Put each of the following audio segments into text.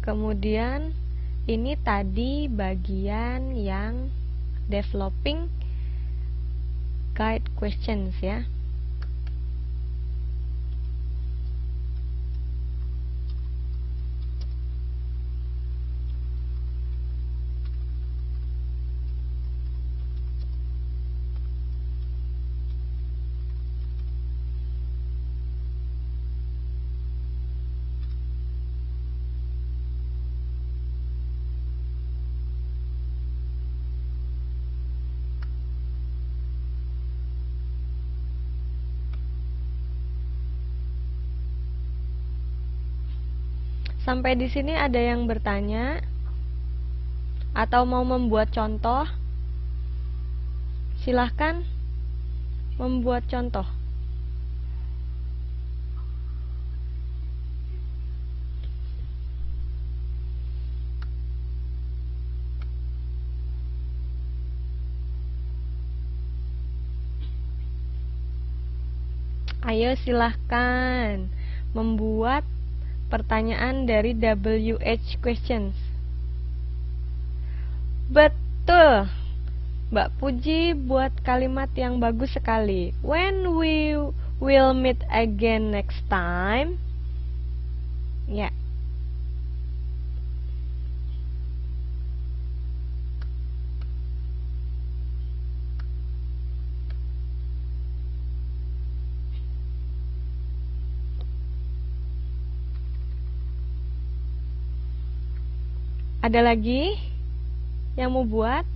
Kemudian ini tadi bagian yang developing guide questions ya. Sampai di sini ada yang bertanya atau mau membuat contoh? Silahkan membuat contoh. Ayo silahkan membuat pertanyaan dari WH questions. Betul, Mbak Puji buat kalimat yang bagus sekali. When we will meet again next time. Ya. Ada lagi yang mau buat?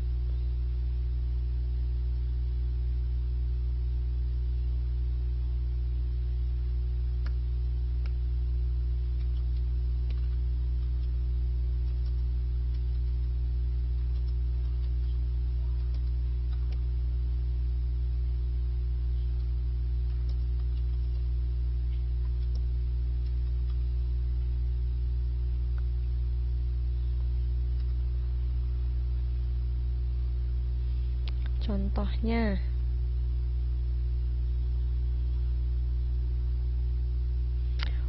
Contohnya,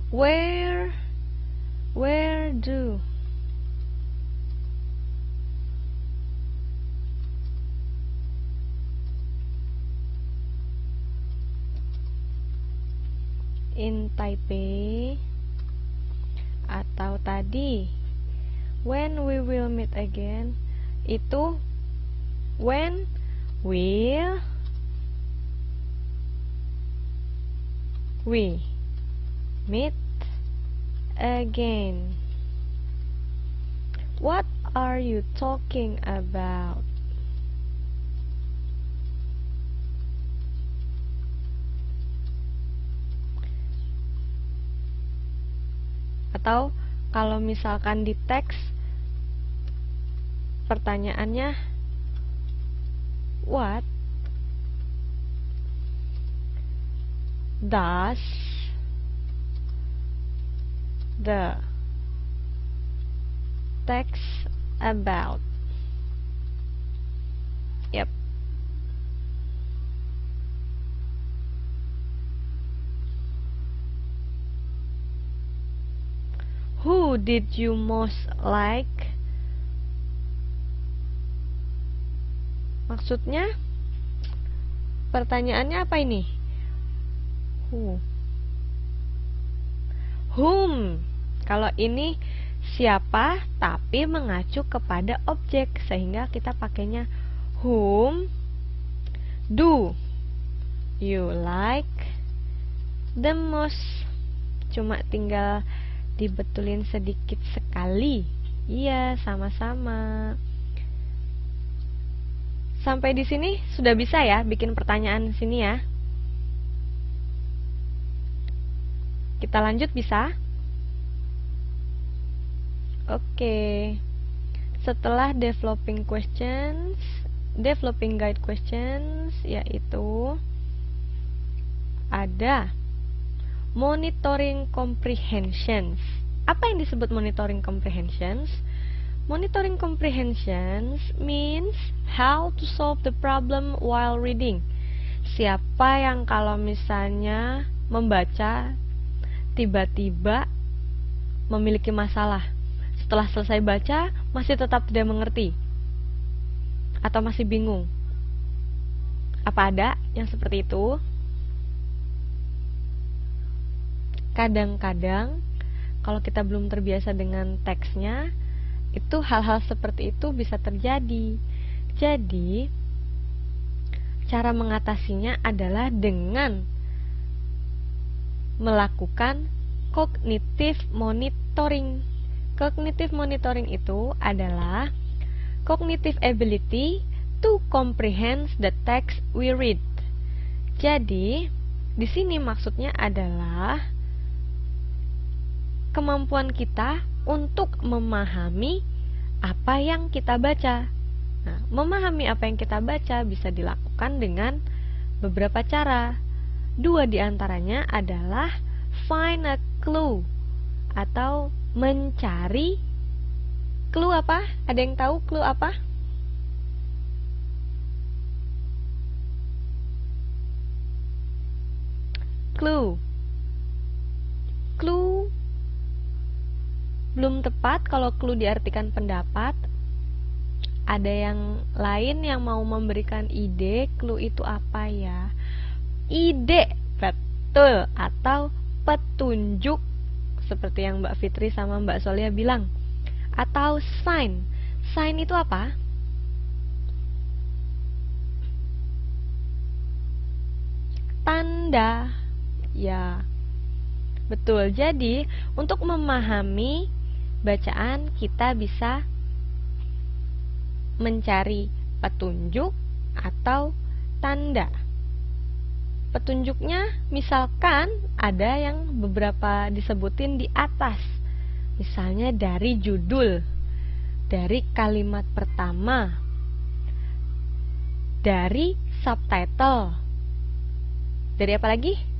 where do in Taipei, atau tadi when we will meet again, itu when will we meet again. What are you talking about? Atau kalau misalkan di teks pertanyaannya what does the text about? Yep. Who did you most like? Maksudnya pertanyaannya apa ini? Whom. Kalau ini siapa tapi mengacu kepada objek, sehingga kita pakainya whom do you like the most. Cuma tinggal dibetulin sedikit sekali. Iya, sama-sama. Sampai di sini sudah bisa ya bikin pertanyaan sini ya. Kita lanjut bisa? Oke. Setelah developing questions, developing guide questions, yaitu ada monitoring comprehensions. Apa yang disebut monitoring comprehensions? Monitoring comprehensions means how to solve the problem while reading. Siapa yang kalau misalnya membaca tiba-tiba memiliki masalah. setelah selesai baca masih tetap tidak mengerti atau masih bingung. Apa ada yang seperti itu? Kadang-kadang kalau kita belum terbiasa dengan teksnya, itu hal-hal seperti itu bisa terjadi. Jadi, cara mengatasinya adalah dengan melakukan cognitive monitoring. Cognitive monitoring itu adalah cognitive ability to comprehend the text we read. Jadi, di sini maksudnya adalah kemampuan kita untuk memahami apa yang kita baca. Nah, memahami apa yang kita baca bisa dilakukan dengan beberapa cara. 2 diantaranya adalah find a clue atau mencari clue apa? Ada yang tahu clue apa? Clue. Clue belum tepat kalau clue diartikan pendapat. Ada yang lain yang mau memberikan ide, clue itu apa ya? Ide, betul, atau petunjuk seperti yang Mbak Fitri sama Mbak Solia bilang. Atau sign. Sign itu apa? Tanda. Ya, betul. Jadi, untuk memahami bacaan kita bisa mencari petunjuk atau tanda. Petunjuknya misalkan ada yang beberapa disebutin di atas. Misalnya dari judul, dari kalimat pertama, dari subtitle. Dari apa lagi?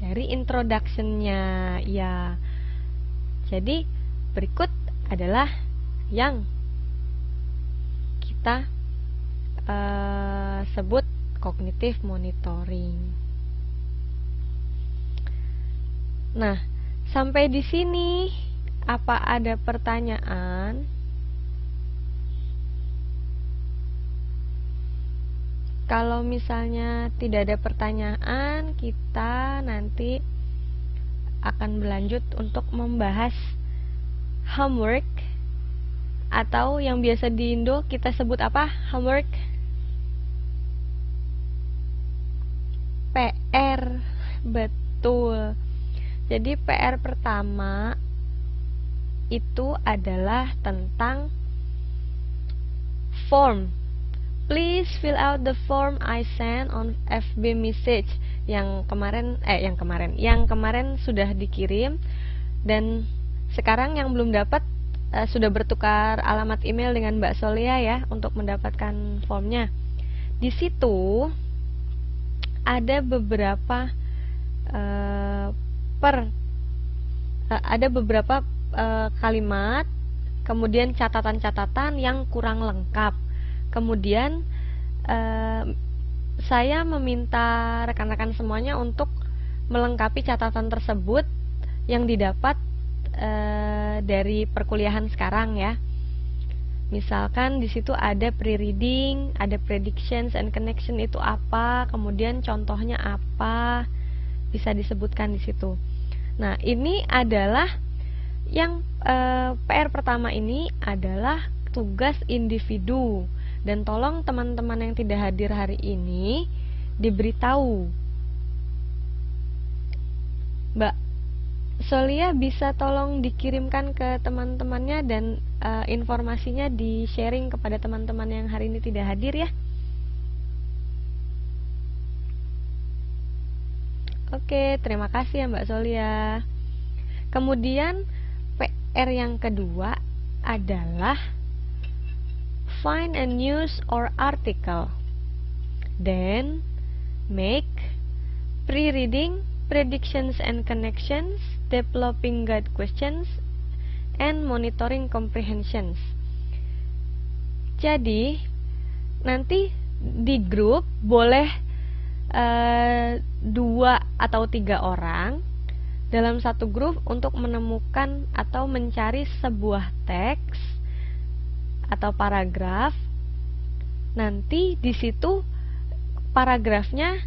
Dari introduction-nya, ya. Jadi berikut adalah yang kita sebut cognitive monitoring. Nah, sampai di sini apa ada pertanyaan? Kalau misalnya tidak ada pertanyaan, kita nanti akan berlanjut untuk membahas homework, atau yang biasa di Indo kita sebut apa? Homework? PR. Betul. Jadi PR pertama itu adalah tentang form. Please fill out the form I sent on FB message. Yang kemarin sudah dikirim, dan sekarang yang belum dapat sudah bertukar alamat email dengan Mbak Solia ya untuk mendapatkan formnya. Di situ ada beberapa kalimat, kemudian catatan-catatan yang kurang lengkap. Kemudian saya meminta rekan-rekan semuanya untuk melengkapi catatan tersebut yang didapat dari perkuliahan sekarang ya. Misalkan di situ ada pre-reading, ada predictions and connection itu apa, kemudian contohnya apa, bisa disebutkan di situ. Nah, ini adalah yang PR pertama ini adalah tugas individu. Dan tolong teman-teman yang tidak hadir hari ini diberitahu. Mbak Solia bisa tolong dikirimkan ke teman-temannya dan informasinya di-sharing kepada teman-teman yang hari ini tidak hadir ya. Oke, terima kasih ya Mbak Solia. Kemudian PR yang kedua adalah find a news or article, then make pre-reading, predictions and connections, developing guide questions, and monitoring comprehensions. Jadi nanti di grup boleh 2 atau 3 orang dalam satu grup untuk menemukan atau mencari sebuah teks atau paragraf. Nanti di situ paragrafnya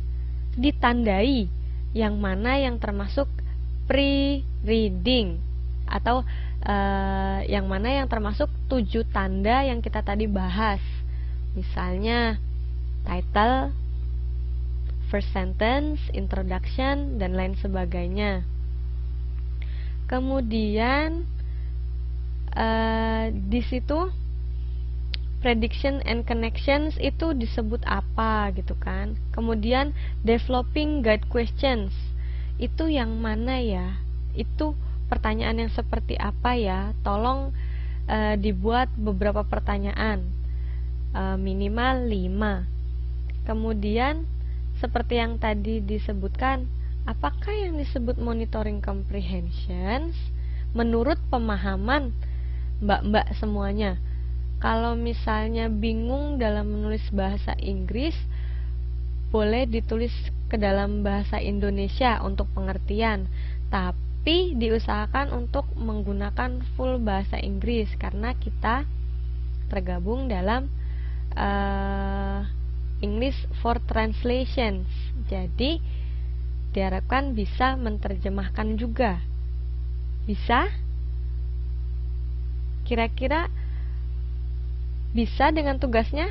ditandai yang mana yang termasuk pre-reading atau yang mana yang termasuk 7 tanda yang kita tadi bahas. Misalnya title, first sentence, introduction, dan lain sebagainya. Kemudian di situ prediction and connections itu disebut apa gitu kan. Kemudian developing guide questions itu yang mana ya? Itu pertanyaan yang seperti apa ya? Tolong dibuat beberapa pertanyaan, minimal 5. Kemudian seperti yang tadi disebutkan, apakah yang disebut monitoring comprehensions menurut pemahaman mbak-mbak semuanya? Kalau misalnya bingung dalam menulis bahasa Inggris, boleh ditulis ke dalam bahasa Indonesia untuk pengertian, tapi diusahakan untuk menggunakan full bahasa Inggris karena kita tergabung dalam English for Translations. Jadi diharapkan bisa menerjemahkan juga. Bisa? Kira-kira bisa dengan tugasnya?